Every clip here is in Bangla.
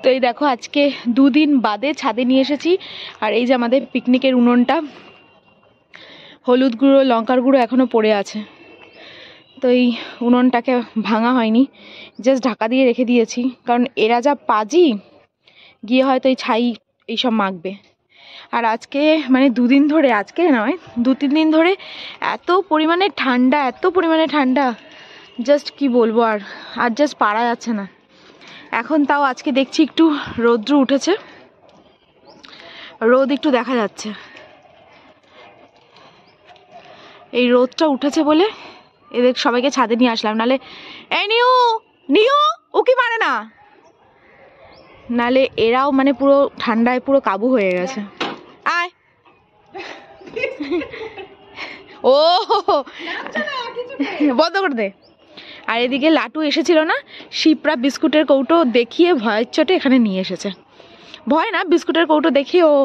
তো এই দেখো আজকে দুদিন বাদে ছাদে নিয়ে এসেছি। আর এই যে আমাদের পিকনিকের উনুনটা, হলুদ গুঁড়ো লঙ্কার গুঁড়ো এখনো পড়ে আছে। তো এই উনুনটাকে ভাঙা হয়নি, জাস্ট ঢাকা দিয়ে রেখে দিয়েছি, কারণ এরা যা পাজি গিয়ে হয়তো এই ছাই এইসব মাখবে। আর আজকে মানে দুদিন ধরে, আজকে নয় 2-3 দিন ধরে এত পরিমাণে ঠান্ডা, জাস্ট কি বলবো, আর জাস্ট পারা যাচ্ছে না। এখন তাও আজকে দেখছি একটু রৌদ্র উঠেছে, রোদ একটু দেখা যাচ্ছে। এই রোদটা উঠেছে বলে এদের সবাইকে ছাদে নিয়ে আসলাম, নালে এই নিউ ও কি পারে না, নালে এরাও মানে পুরো ঠান্ডায় পুরো কাবু হয়ে গেছে। আয় ও বন্ধ করে দে। আর এদিকে লাটু এসেছিল না, শিপ্রা বিস্কুটের কৌটো দেখিয়ে ভয়ের চোটে এখানে নিয়ে এসেছে। ভয় না, বিস্কুটের কৌটো দেখিয়ে ও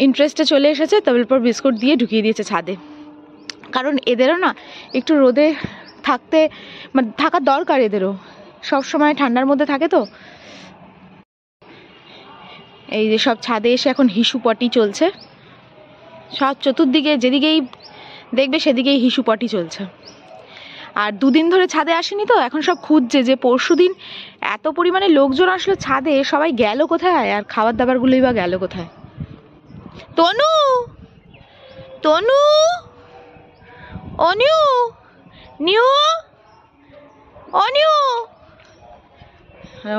ইন্টারেস্টে চলে এসেছে, তারপর বিস্কুট দিয়ে ঢুকিয়ে দিয়েছে ছাদে। কারণ এদেরও না একটু রোদে থাকার দরকার, এদেরও সব সময় ঠান্ডার মধ্যে থাকে। তো এই যে সব ছাদে এসে এখন হিসু পটি চলছে, সব চতুর্দিকে যেদিকেই দেখবে সেদিকেই হিসু পটি চলছে। আর 2 দিন ধরে ছাদে আসেনি, তো এখন সব খুঁজছে যে পরশুদিন এত পরিমাণে লোকজন আসলো ছাদে, সবাই গেল কোথায়, আর খাবার দাবারগুলোই বা গেল কোথায়। তনু তনু অনিউ নিউ অনিউ,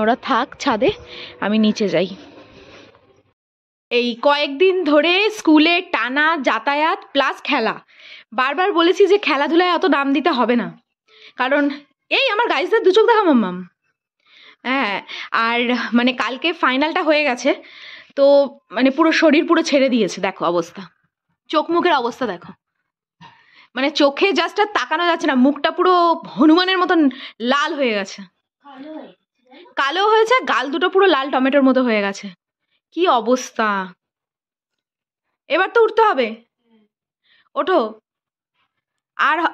ওরা থাক ছাদে, আমি নিচে যাই। এই কয়েকদিন ধরে স্কুলে টানা যাতায়াত প্লাস খেলা, বারবার বলেছি যে খেলাধুলায় অত দাম দিতে হবে না, কারণ এই আমার গাইজদের 2 চোখ দেখা মাম্মাম। হ্যাঁ, আর মানে কালকে ফাইনালটা হয়ে গেছে, তো মানে পুরো শরীর পুরো ছেড়ে দিয়েছে, দেখো অবস্থা, চোখ মুখের অবস্থা দেখো, মানে চোখে জাস্ট আর তাকানো যাচ্ছে না, মুখটা পুরো হনুমানের মতন লাল হয়ে গেছে, কালো হয়েছে, গাল দুটো পুরো লাল টমেটোর মতো হয়ে গেছে, কি অবস্থা। এবার তো উঠতে হবে, ওঠো,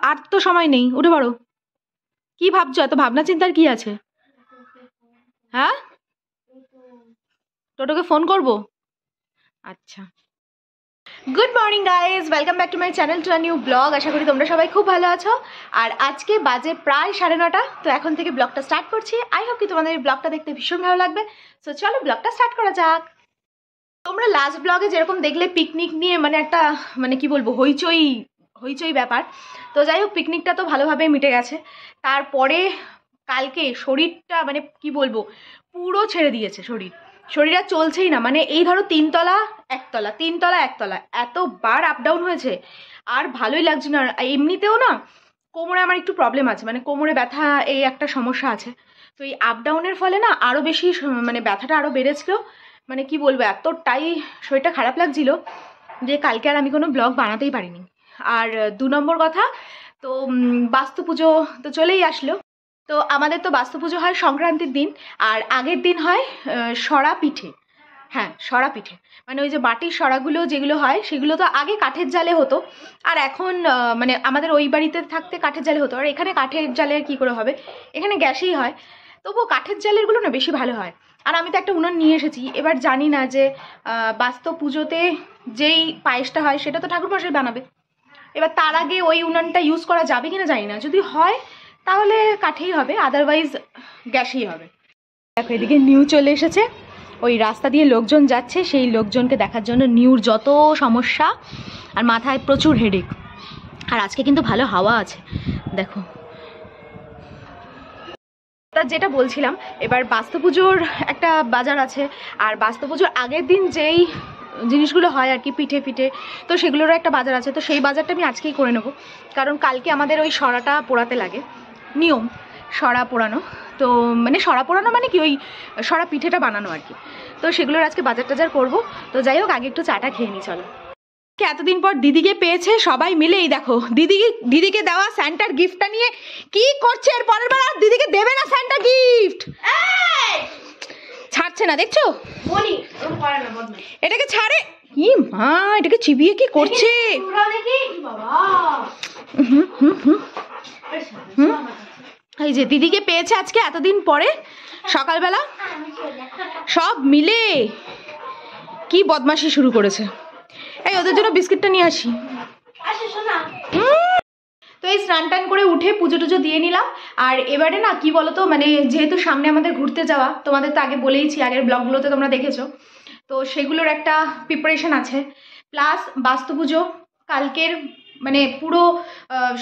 আর তো সময় নেই, উঠে পড়ো। কি ভাবছো, এত ভাবনা চিন্তার কি আছে? হ্যাঁ, টোটোকে ফোন করব। আচ্ছা, good morning guys, welcome back to my channel to a new blog. আশা করি তোমরা সবাই খুব ভালো আছো। আর আজকে বাজে প্রায় 9:30, তো এখন থেকে ব্লগটা স্টার্ট করছি। আই হোপ কি তোমাদের ব্লগটা দেখতে ভীষণ ভালো লাগবে। সো চলো ব্লগটা স্টার্ট করা যাক। তোমরা লাস্ট ব্লগে যেরকম দেখলে পিকনিক নিয়ে মানে একটা মানে কি বলবো হইচই ব্যাপার, তো যাই হোক পিকনিকটা তো ভালোভাবে মিটে গেছে। তারপরে কালকে শরীরটা মানে কি বলবো পুরো ছেড়ে দিয়েছে, শরীর আর চলছেই না। মানে এই ধরো 3 তলা 1 তলা 3 তলা 1 তলা এতবার আপ ডাউন হয়েছে, আর ভালোই লাগছে না। এমনিতেও না কোমরে আমার একটু প্রবলেম আছে, মানে কোমরে ব্যথা, এই একটা সমস্যা আছে। তো এই আপ ডাউনের ফলে না আরও বেশি মানে ব্যথাটা আরও বেড়েছিল। মানে কি বলবো, এতটাই শরীরটা খারাপ লাগছিল যে কালকে আর আমি কোনো ব্লগ বানাতেই পারিনি। আর 2 নম্বর কথা, তো বাস্তু পুজো তো চলেই আসলো। তো আমাদের তো বাস্তু পুজো হয় সংক্রান্তির দিন, আর আগের দিন হয় সরা পিঠে। হ্যাঁ, সরা পিঠে মানে ওই যে মাটির সরাগুলো যেগুলো হয় সেগুলো তো আগে কাঠের জালে হতো, আর এখন মানে আমাদের ওই বাড়িতে থাকতে কাঠের জালে হতো, আর এখানে কাঠের জালে আর কী করে হবে, এখানে গ্যাসেই হয়। তবুও কাঠের জালেরগুলো না বেশি ভালো হয়। আর আমি তো একটা উনুন নিয়ে এসেছি, এবার জানি না যে বাস্তু পুজোতে যেই পায়েসটা হয় সেটা তো ঠাকুরমশাই বানাবে, এবার তার আগে ওই উনুনটা ইউজ করা যাবে কিনা জানি না। যদি হয় তাহলে কাঠেই হবে, আদারওয়াইজ গ্যাসেই হবে। দেখো এদিকে নিউ চলে এসেছে, ওই রাস্তা দিয়ে লোকজন যাচ্ছে, সেই লোকজনকে দেখার জন্য নিউর যত সমস্যা, আর মাথায় প্রচুর হেডেক। আর আজকে কিন্তু ভালো হাওয়া আছে দেখো। যেটা বলছিলাম, এবার বাস্তু পুজোর একটা বাজার আছে, আর বাস্তু পুজোর আগের দিন যেই জিনিসগুলো হয় আর কি, পিঠে তো সেগুলোরও একটা বাজার আছে। তো সেই বাজারটা আমি আজকেই করে নেবো, কারণ কালকে আমাদের ওই সরাটা পোড়াতে লাগে, নিয়ম সরা পোড়ানো। তো মানে সরা পোড়ানো মানে কি, ওই সরা পিঠেটা বানানো আর কি। তো সেগুলোর আজকে বাজার টাজার করবো। তো যাই হোক আগে একটু চাটা খেয়ে নিই চলো। এতদিন পর দিদিকে পেয়েছে সবাই মিলে, এই দেখো দিদিকে দেওয়া স্যান্টার গিফটটা নিয়ে কি করছে। এর পরের বার আর দিদিকে দেবে না স্যান্টা গিফট, ছাড়ছে না, দেখছো এটাকে ছাড়ে, কি মা এটাকে চিবিয়ে কি করছে। এই যে দিদিকে পেয়েছে আজকে এতদিন পরে, সকালবেলা সব মিলে কি বদমাশি শুরু করেছে। এই ওদের জন্য বিস্কিটটা নিয়ে আসি। তো এই স্নান টান করে উঠে পুজো টুজো দিয়ে নিলাম। আর এবারে না কি বলতো, মানে যেহেতু সামনে আমাদের ঘুরতে যাওয়া, তোমাদের তো আগে বলেইছি, আগের ব্লগগুলোতে তোমরা দেখেছো, তো সেগুলোর একটা প্রিপারেশন আছে। প্লাস বাস্তু পুজো কালকের, মানে পুরো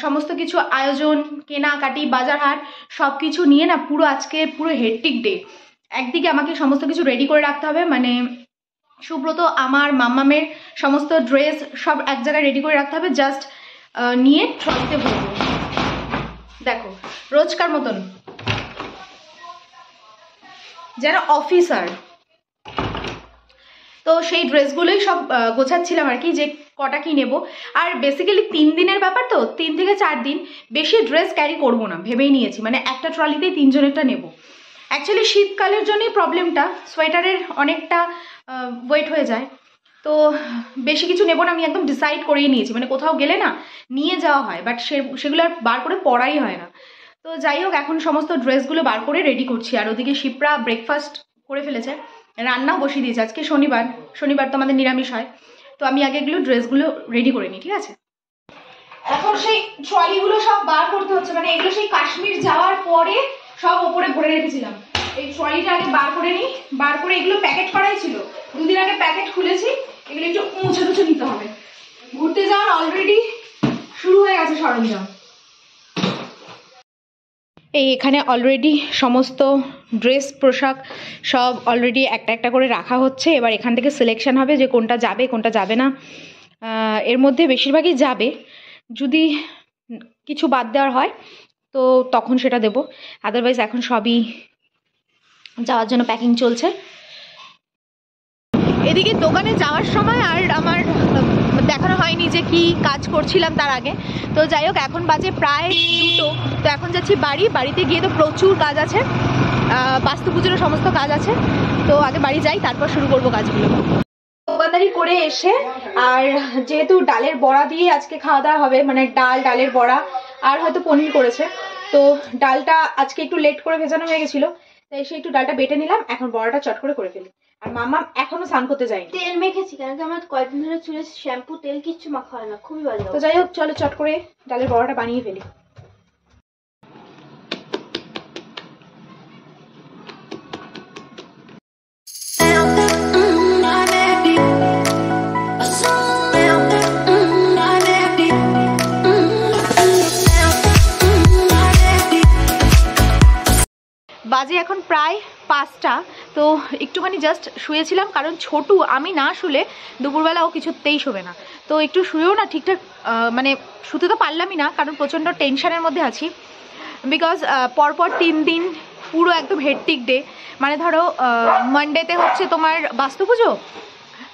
সমস্ত কিছু আয়োজন, কেনাকাটি, বাজার হাট সব কিছু নিয়ে না পুরো আজকে পুরো হেডটিক ডে। একদিকে আমাকে সমস্ত কিছু রেডি করে রাখতে হবে, মানে সুব্রত আমার মাম্মামের সমস্ত ড্রেস সব এক জায়গায় রেডি করে রাখতে হবে, জাস্ট নিয়ে ট্রলিতে ভরবো। দেখো রোজকার মতন যেন অফিসার। তো সেই ড্রেসগুলোই সব গোছাচ্ছিলাম আর কি, যে কটা কি নেবো। আর বেসিক্যালি 3 দিনের ব্যাপার, তো 3 থেকে 4 দিন বেশি ড্রেস ক্যারি করবো না ভেবেই নিয়েছি, মানে একটা ট্রলিতেই 3 জনেরটা নেবো। অ্যাকচুয়ালি শীতকালের জন্যই প্রবলেমটা, সোয়েটারের অনেকটা ওয়েট হয়ে যায়, তো বেশি কিছু নেবো না। আমি একদম ডিসাইড করেই নিয়েছি, মানে কোথাও গেলে না নিয়ে যাওয়া হয়, বাট সেগুলো আর বার করে পরাই হয় না। তো যাই হোক, এখন সমস্ত ড্রেসগুলো বার করে রেডি করছি। আর ওদিকে শিপ্রা ব্রেকফাস্ট করে ফেলেছে, রান্নাও বসিয়ে দিয়েছে। আজকে শনিবার তো আমাদের নিরামিষ হয়, তো আমি আগে এগুলো ড্রেসগুলো রেডি করে নিই, ঠিক আছে। এখন সেই ট্রলিগুলো সব বার করতে হচ্ছে, মানে এগুলো সেই কাশ্মীর যাওয়ার পরে সব ওপরে ভরে রেখেছিলাম। এই ট্রলিটা আগে বার করে নিই, বার করে এগুলো প্যাকেট করাই ছিল, 2 দিন আগে প্যাকেট খুলেছি। এগুলো একটু মুছে নিতে হবে। ঘুরতে যাওয়ার অলরেডি শুরু হয়ে গেছে সরঞ্জাম। এই এখানে অলরেডি সমস্ত ড্রেস পোশাক সব অলরেডি একটা একটা করে রাখা হচ্ছে। এবার এখান থেকে সিলেকশন হবে যে কোনটা যাবে কোনটা যাবে না। এর মধ্যে বেশিরভাগই যাবে, যদি কিছু বাদ দেওয়ার হয় তো তখন সেটা দেব, আদারওয়াইজ এখন সবই যাওয়ার জন্য প্যাকিং চলছে। এদিকে দোকানে যাওয়ার সময় আর আমার দেখানো হয়নি যে কি কাজ করছিলাম তার আগে। তো যাই হোক, এখন বাজে প্রায় 2টো। তো এখন যাচ্ছি বাড়িতে গিয়ে তো প্রচুর কাজ আছে, বাস্তু পুজোরও সমস্ত কাজ আছে। তো আগে বাড়ি যাই, তারপর শুরু করবো কাজগুলো। দোকানদারি করে এসে, আর যেহেতু ডালের বড়া দিয়ে আজকে খাওয়া দাওয়া হবে, মানে ডালের বড়া আর হয়তো পনির করেছে, তো ডালটা আজকে একটু লেট করে ভেজানো হয়ে গেছিলো, তাই এসে একটু ডালটা বেটে নিলাম। এখন বড়াটা চট করে ফেলি। আর মাম্মা এখনো স্নান করতে যায়নি। তেল মেখেছি, কারণ আমার কয়েকদিন ধরে চুলে শ্যাম্পু তেল কিচ্ছু মাখা হয় না, খুবই বাজে। তো যাই হোক, চলো চট করে ডালের বড়াটা বানিয়ে ফেলি। বাজে এখন প্রায় 5টা। তো একটুখানি জাস্ট শুয়েছিলাম, কারণ ছোটু আমি না শুলে দুপুরবেলা ও কিছুতেই শোবে না। তো একটু শুয়েও না ঠিকঠাক মানে শুতে তো পারলামই না, কারণ প্রচণ্ড টেনশনের মধ্যে আছি। বিকজ পরপর 3 দিন পুরো একদম হেডটিক ডে। মানে ধরো মানডেতে হচ্ছে তোমার বাস্তু পুজো,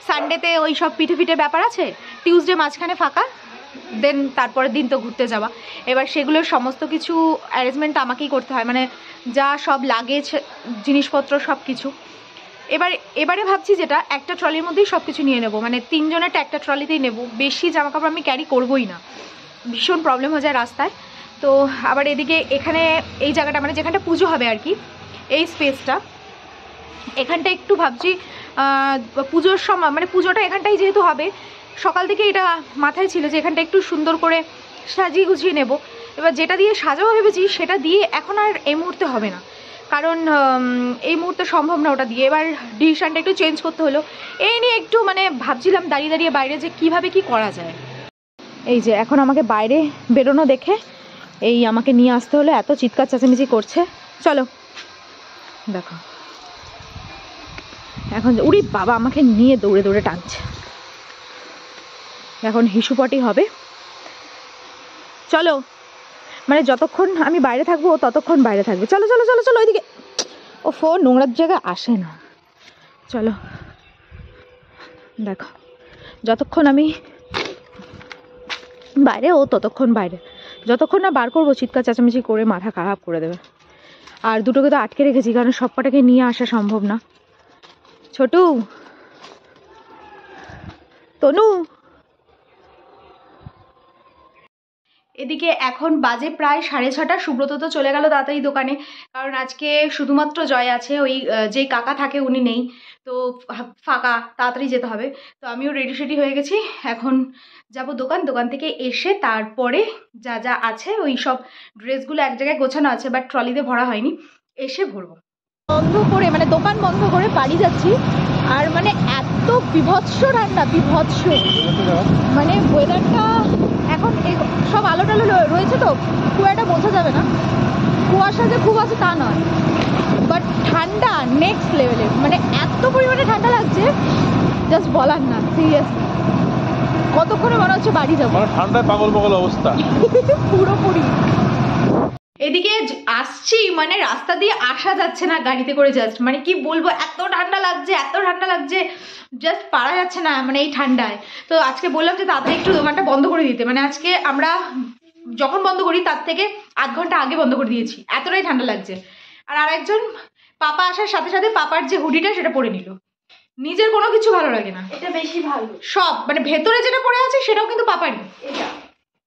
সানডেতে ওই সব পিঠে ব্যাপার আছে, টিউসডে মাঝখানে ফাঁকা, দেন তারপরের দিন তো ঘুরতে যাওয়া। এবার সেগুলোর সমস্ত কিছু অ্যারেঞ্জমেন্ট আমাকেই করতে হয়, মানে যা সব লাগেজ জিনিসপত্র সব কিছু। এবারে ভাবছি যেটা একটা ট্রলির মধ্যেই সব কিছু নিয়ে নেবো, মানে 3 জনেরটা একটা ট্রলিতেই নেব। বেশি জামাকাপড় আমি ক্যারি করবোই না, ভীষণ প্রবলেম হয়ে যায় রাস্তায়। তো আবার এদিকে এখানে এই জায়গাটা, মানে যেখানটা পুজো হবে আর কি, এই স্পেসটা, এখানটা একটু ভাবছি পুজোর সময়, মানে পুজোটা এখানটাই যেহেতু হবে, সকাল থেকে এটা মাথায় ছিল যে এখানটা একটু সুন্দর করে সাজিয়ে গুছিয়ে নেব। এবার যেটা দিয়ে সাজাবো ভেবেছি সেটা দিয়ে এখন আর এই মুহূর্তে হবে না, কারণ এই মুহূর্তে সম্ভব না ওটা দিয়ে। এবার ডিসিশনটা একটু চেঞ্জ করতে হলো। এই নিয়ে একটু মানে ভাবছিলাম দাঁড়িয়ে বাইরে যে কিভাবে কি করা যায়। এই যে এখন আমাকে বাইরে বেরোনো দেখে এই আমাকে নিয়ে আসতে হলো, এত চিৎকার চেঁচামেচি করছে। চলো দেখো, এখন উড়ি বাবা আমাকে নিয়ে দৌড়ে টানছে। এখন হিসুপটি হবে, চলো। মানে যতক্ষণ আমি বাইরে থাকবো ততক্ষণ বাইরে থাকবে। চলো ওইদিকে। ও ফোন নোংরার জায়গায় আসে না। চলো দেখো, যতক্ষণ আমি বাইরে ও ততক্ষণ বাইরে, যতক্ষণ না বার করবো চিৎকার চেঁচামেচি করে মাথা খারাপ করে দেবে। আর দুটোকে তো আটকে রেখেছি, কারণ সব কটাকে নিয়ে আসা সম্ভব না। ছোটু, তনু, এদিকে এখন বাজে প্রায় 6:30। সুব্রত তো চলে গেল তাড়াতাড়ি দোকানে, কারণ আজকে শুধুমাত্র জয় আছে, ওই যেই কাকা থাকে উনি নেই, তো ফাঁকা, তাড়াতাড়ি যেতে হবে। তো আমিও রেডি সেডি হয়ে গেছি, এখন যাব দোকান থেকে এসে তারপরে যা যা আছে ওই সব ড্রেসগুলো এক জায়গায় গোছানো আছে, বাট ট্রলিতে ভরা হয়নি, এসে ভরবো। বন্ধ করে মানে দোকান বন্ধ করে বাড়ি যাচ্ছি, আর মানে এত বিভৎস ঠান্ডা, বিভৎস, মানে ওয়েদারটা এখন সব আলো টালো রয়েছে তো খুব একটা বোঝা যাবে না, কুয়াশা যে খুব আছে তা নয়, বাট ঠান্ডা নেক্সট লেভেলের, মানে এত পরিমাণে ঠান্ডা লাগছে জাস্ট বলার না, সিরিয়াসলি। কতক্ষণে মনে হচ্ছে বাড়ি যাবো, ঠান্ডায় পাগল পাগল অবস্থা পুরোপুরি। এদিকে আসছি, মানে রাস্তা দিয়ে আসা যাচ্ছে না গাড়িতে করে, জাস্ট মানে কি বলবো, এত ঠান্ডা লাগছে, জাস্ট পারা যাচ্ছে না মানে এই ঠান্ডায়। তো আজকে বললাম যে তাড়াতাড়ি একটু দোকানটা বন্ধ করে দিতে, মানে আজকে আমরা যখন বন্ধ করি তার থেকে 8 ঘন্টা আগে বন্ধ করে দিয়েছি, এতটাই ঠান্ডা লাগছে। আর আরেকজন পাপা আসার সাথে সাথে পাপার যে হুডিটা সেটা পরে নিল, নিজের কোনো কিছু ভালো লাগে না, এটা বেশি ভালো। সব মানে ভেতরে যেটা পরে আছে সেটাও কিন্তু পাপারই, এটা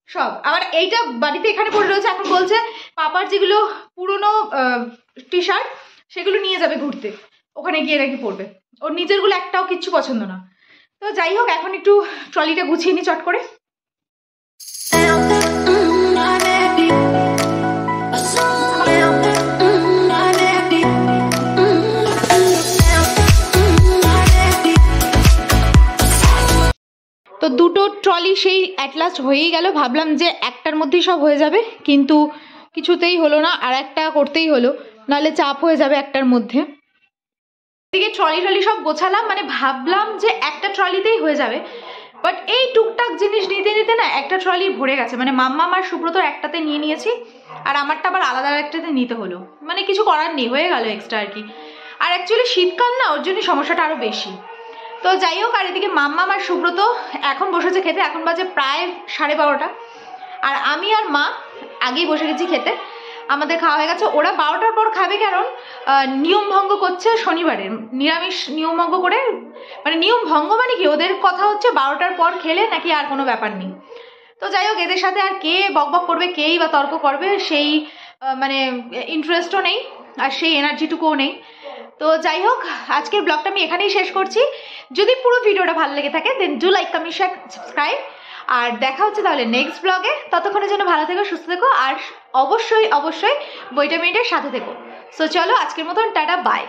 সব। আবার এইটা বাড়িতে এখানে পড়ে রয়েছে, এখন বলছে পাপার যেগুলো পুরনো টি শার্ট সেগুলো নিয়ে যাবে ঘুরতে, ওখানে গিয়ে নাকি পরবে, ওর নিজেরগুলো একটাও কিচ্ছু পছন্দ না। তো যাই হোক, এখন একটু ট্রলিটা গুছিয়ে নি চট করে। তো দুটো ট্রলি সেই অ্যাট লাস্ট হয়েই গেল, ভাবলাম যে একটার মধ্যেই সব হয়ে যাবে, কিন্তু কিছুতেই হলো না, আর একটা করতেই হলো, নাহলে চাপ হয়ে যাবে একটার মধ্যে। এদিকে ট্রলি সব গোছালাম, মানে ভাবলাম যে একটা ট্রলিতেই হয়ে যাবে, বাট এই টুকটাক জিনিস নিতে নিতে না একটা ট্রলি ভরে গেছে, মানে মাম্মা আমার সুব্রত একটাতে নিয়েছি, আর আমারটা আবার আলাদা একটাতে নিতে হলো, মানে কিছু করার নেই, হয়ে গেল এক্সট্রা আর কি। আর অ্যাকচুয়ালি শীতকাল না, ওর জন্য সমস্যাটা আরও বেশি। তো যাই হোক, আর এদিকে মাম্মা আর সুব্রত এখন বসেছে খেতে, এখন বাজে প্রায় 12:30, আর আমি আর মা আগেই বসে গেছি খেতে, আমাদের খাওয়া হয়ে গেছে। ওরা 12টার পর খাবে, কারণ নিয়ম ভঙ্গ করছে শনিবারে, নিরামিষ নিয়ম ভঙ্গ করে, মানে নিয়ম ভঙ্গ মানে কি, ওদের কথা হচ্ছে 12টার পর খেলে নাকি আর কোনো ব্যাপার নেই। তো যাই হোক, এদের সাথে আর কে বকবক করবে, কেই বা তর্ক করবে, সেই মানে ইন্টারেস্টও নেই, আর সেই এনার্জিটুকুও নেই। তো যাই হোক, আজকের ব্লগটা আমি এখানেই শেষ করছি। যদি পুরো ভিডিওটা ভালো লেগে থাকে then do like, comment, share, subscribe, আর দেখা হচ্ছে তাহলে নেক্সট ব্লগে। ততক্ষণের জন্য ভালো থেকো, সুস্থ থেকো, আর অবশ্যই বইটা মিনিটের সাথে থেকো। সো চলো, আজকের মতন টাটা, বাই।